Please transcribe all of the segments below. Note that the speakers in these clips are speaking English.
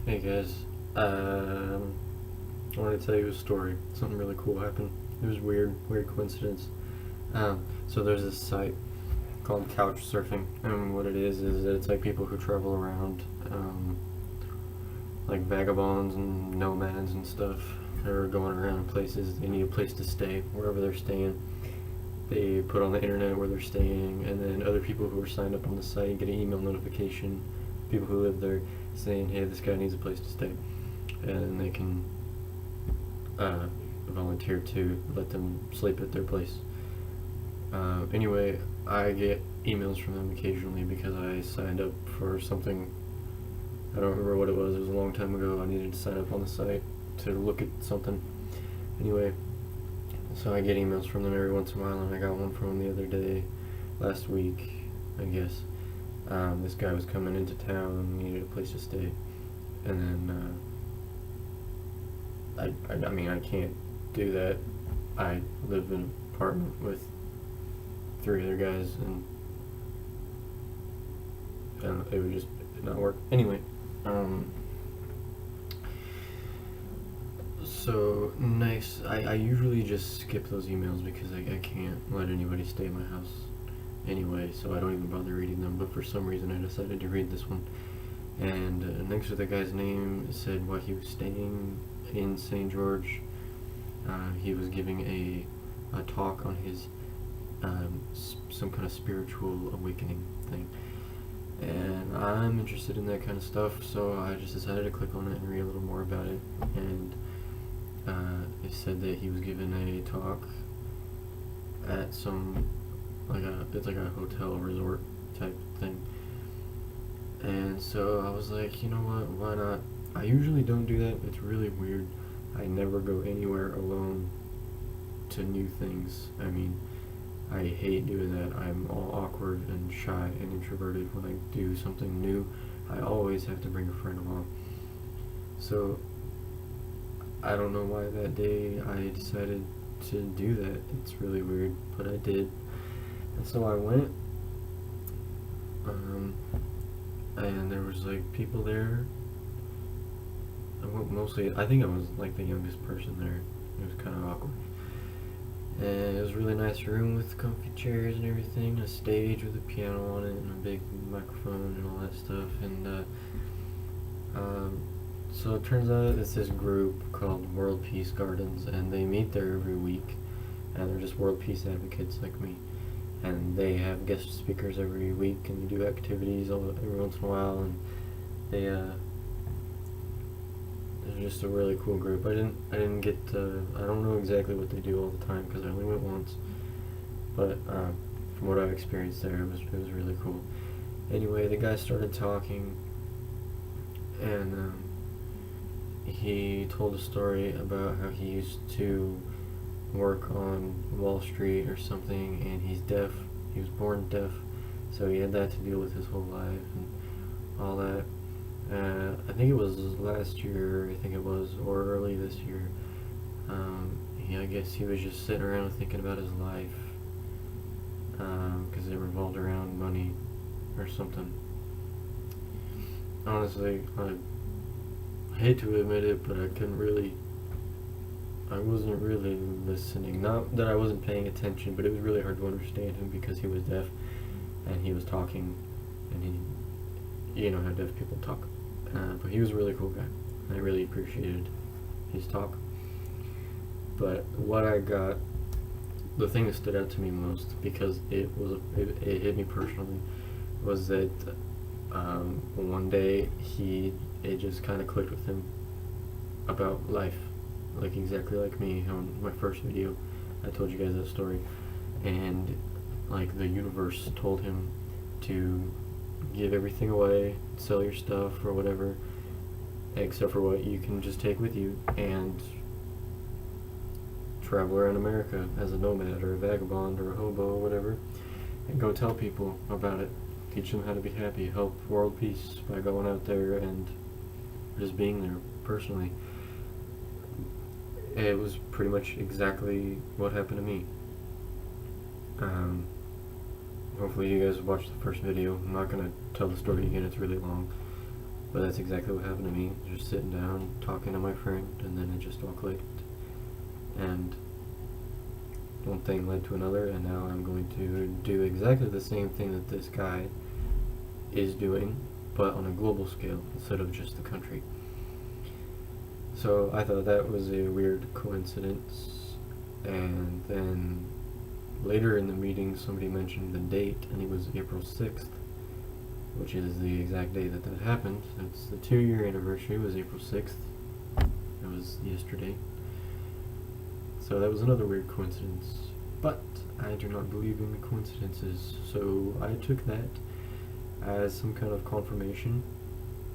Hey guys, I wanted to tell you a story. Something really cool happened. It was weird coincidence. So there's this site called Couch Surfing, and what it is that it's like people who travel around, like vagabonds and nomads and stuff. They're going around places. They need a place to stay wherever they're staying. They put on the internet where they're staying, and then other people who are signed up on the site get an email notification. People who live there saying, "Hey, this guy needs a place to stay," and they can volunteer to let them sleep at their place. Anyway, I get emails from them occasionally because I signed up for something. I don't remember what it was. It was a long time ago. I needed to sign up on the site to look at something. Anyway, so I get emails from them every once in a while, and I got one from them the other day, last week, I guess. This guy was coming into town and needed a place to stay, and then I mean, I can't do that. I live in an apartment with three other guys, and it would just not work. Anyway, so nice. I usually just skip those emails because I can't let anybody stay in my house anyway, so I don't even bother reading them, but for some reason I decided to read this one. And next to the guy's name, it said why he was staying in St. George. He was giving a talk on his some kind of spiritual awakening thing, and I'm interested in that kind of stuff, so I just decided to click on it and read a little more about it. And it said that he was giving a talk at some it's like a hotel resort type thing. And so I was like, you know what, why not? I usually don't do that. It's really weird. I never go anywhere alone to new things. I mean, I hate doing that. I'm all awkward and shy and introverted when I do something new. I always have to bring a friend along. So I don't know why that day I decided to do that. It's really weird, but I did. And so I went, and there was like people there. Mostly, I think I was like the youngest person there. It was kind of awkward. And it was a really nice room with comfy chairs and everything, a stage with a piano on it and a big microphone and all that stuff. And so it turns out it's this group called World Peace Gardens, and they meet there every week, and they're just world peace advocates like me. And they have guest speakers every week, and they do activities every once in a while, and they're just a really cool group. I didn't get I don't know exactly what they do all the time because I only went once, but from what I've experienced there, it was really cool. Anyway, the guy started talking, and he told a story about how he used to work on Wall Street or something, and he's deaf. He was born deaf, so he had that to deal with his whole life and all that. I think it was last year, or early this year. I guess he was just sitting around thinking about his life, because it revolved around money or something. Honestly, I hate to admit it, but I wasn't really listening. Not that I wasn't paying attention, but it was really hard to understand him because he was deaf, and he was talking, and you know how deaf people talk. But he was a really cool guy. I really appreciated his talk. But what I got, the thing that stood out to me most, because it hit me personally, was that one day it just kind of clicked with him about life, like exactly like me on my first video. I told you guys that story, and like the universe told him to give everything away, sell your stuff or whatever, except for what you can just take with you, and travel around America as a nomad or a vagabond or a hobo or whatever, and go tell people about it, teach them how to be happy, help world peace by going out there and just being there personally. It was pretty much exactly what happened to me. Hopefully you guys watched the first video. I'm not going to tell the story again, it's really long. But that's exactly what happened to me. Just sitting down, talking to my friend, and then it just all clicked. And one thing led to another, and now I'm going to do exactly the same thing that this guy is doing, but on a global scale instead of just the country. So I thought that was a weird coincidence, and then later in the meeting somebody mentioned the date, and it was April 6th, which is the exact day that happened. It's the 2-year anniversary. It was April 6th. It was yesterday. So that was another weird coincidence. But I do not believe in coincidences, so I took that as some kind of confirmation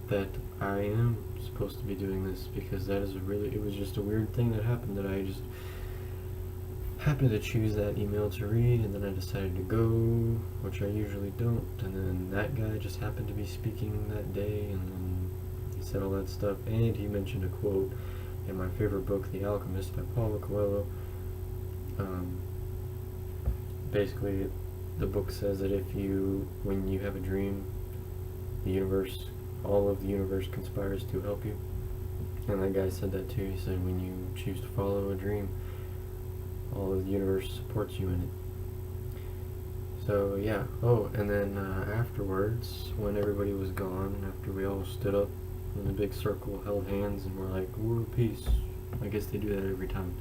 that I am supposed to be doing this, because that is it was just a weird thing that happened, that I just happened to choose that email to read, and then I decided to go, which I usually don't, and then that guy just happened to be speaking that day, and then he said all that stuff, and he mentioned a quote in my favorite book, The Alchemist by Paulo Coelho. Basically, the book says that when you have a dream, all of the universe conspires to help you. And that guy said that too. He said when you choose to follow a dream, all of the universe supports you in it. So yeah. Oh, and then afterwards, when everybody was gone, after we all stood up in a big circle, held hands, and were like, "World peace." I guess they do that every time.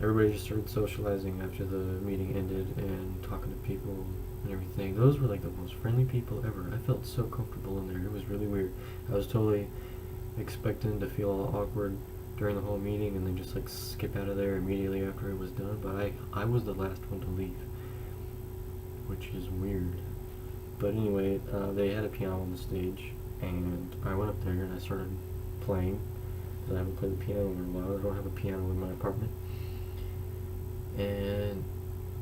Everybody just started socializing after the meeting ended and talking to people and everything. Those were like the most friendly people ever. I felt so comfortable in there. It was really weird. I was totally expecting to feel all awkward during the whole meeting and then just like skip out of there immediately after it was done, but I was the last one to leave, which is weird. But anyway, they had a piano on the stage, and I went up there and I started playing, because I haven't played the piano in a while. I don't have a piano in my apartment. And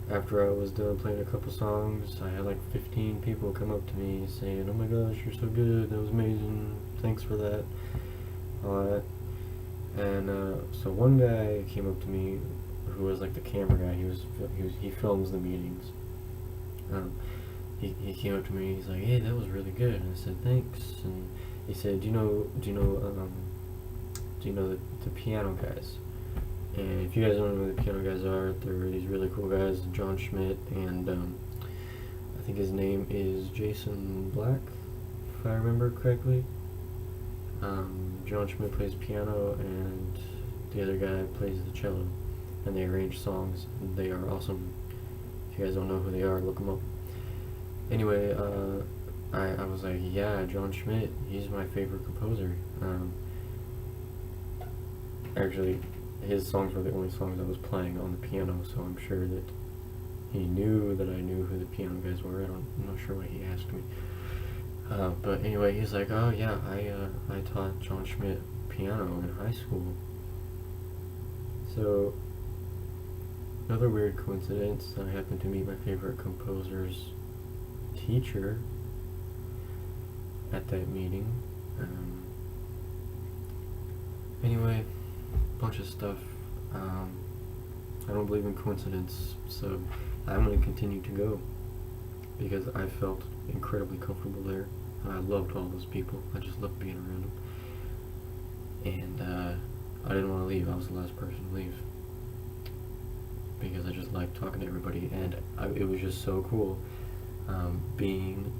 after I was done playing a couple songs, I had like 15 people come up to me saying, "Oh my gosh, you're so good, that was amazing, thanks for that," all that. And so one guy came up to me who was like the camera guy. He films the meetings. He came up to me. He's like, "Hey, that was really good." And I said, "Thanks." And he said, "Do you know the piano guys?" And if you guys don't know who the piano guys are, they're these really cool guys, John Schmidt, and I think his name is Jason Black, if I remember correctly. John Schmidt plays piano, and the other guy plays the cello, and they arrange songs, and they are awesome. If you guys don't know who they are, look them up. Anyway, I was like, yeah, John Schmidt, he's my favorite composer. Actually, his songs were the only songs I was playing on the piano, so I'm sure that he knew that I knew who the piano guys were. I'm not sure why he asked me. But anyway, he's like, "Oh yeah, I taught John Schmidt piano in high school." So, another weird coincidence, I happened to meet my favorite composer's teacher at that meeting. Anyway, bunch of stuff. I don't believe in coincidence, so I'm going to continue to go, because I felt incredibly comfortable there. I loved all those people. I just loved being around them. And I didn't want to leave. I was the last person to leave, because I just liked talking to everybody, and it was just so cool being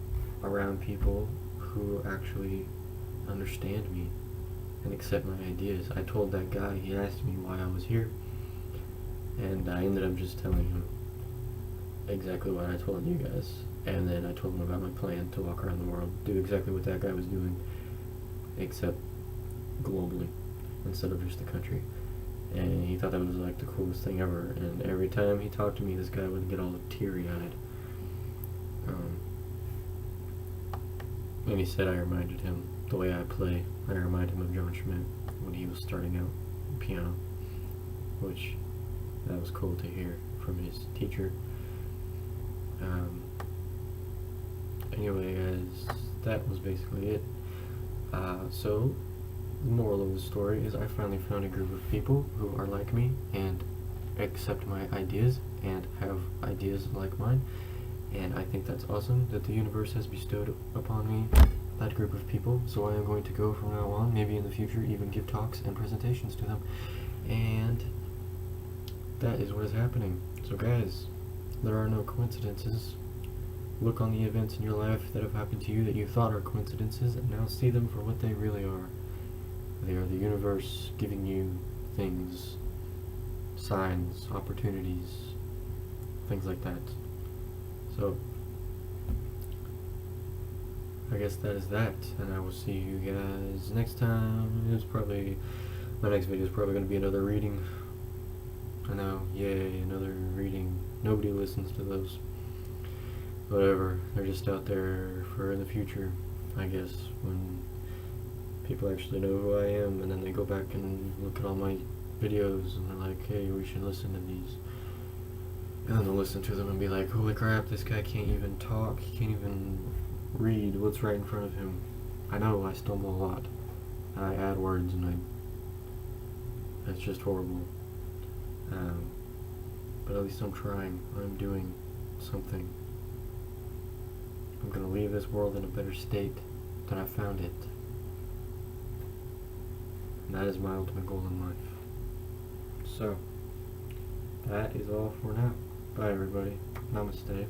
around people who actually understand me and accept my ideas. I told that guy, he asked me why I was here, and I ended up just telling him exactly what I told you guys, and then I told him about my plan to walk around the world, do exactly what that guy was doing, except globally, instead of just the country. And he thought that was like the coolest thing ever, and every time he talked to me, this guy would get all teary-eyed. And he said I reminded him, the way I play, I remind him of John Schmidt when he was starting out in piano, which that was cool to hear from his teacher. Anyway, guys, that was basically it. So, the moral of the story is I finally found a group of people who are like me and accept my ideas and have ideas like mine, And I think that's awesome that the universe has bestowed upon me that group of people, so I am going to go from now on, maybe in the future, even give talks and presentations to them. And that is what is happening. So guys, there are no coincidences. Look on the events in your life that have happened to you that you thought are coincidences, and now see them for what they really are. They are the universe giving you things, signs, opportunities, things like that. So, I guess that is that, and I will see you guys next time. My next video is probably going to be another reading. I know, yay, another reading. Nobody listens to those. Whatever, they're just out there for the future, I guess, when people actually know who I am, and then they go back and look at all my videos, and they're like, hey, we should listen to these. And then they'll listen to them and be like, holy crap, this guy can't even talk, he can't even read what's right in front of him. I know, I stumble a lot. I add words, and it's just horrible. But at least I'm trying. I'm doing something. I'm gonna leave this world in a better state than I found it. And that is my ultimate goal in life. So, that is all for now. Bye everybody. Namaste.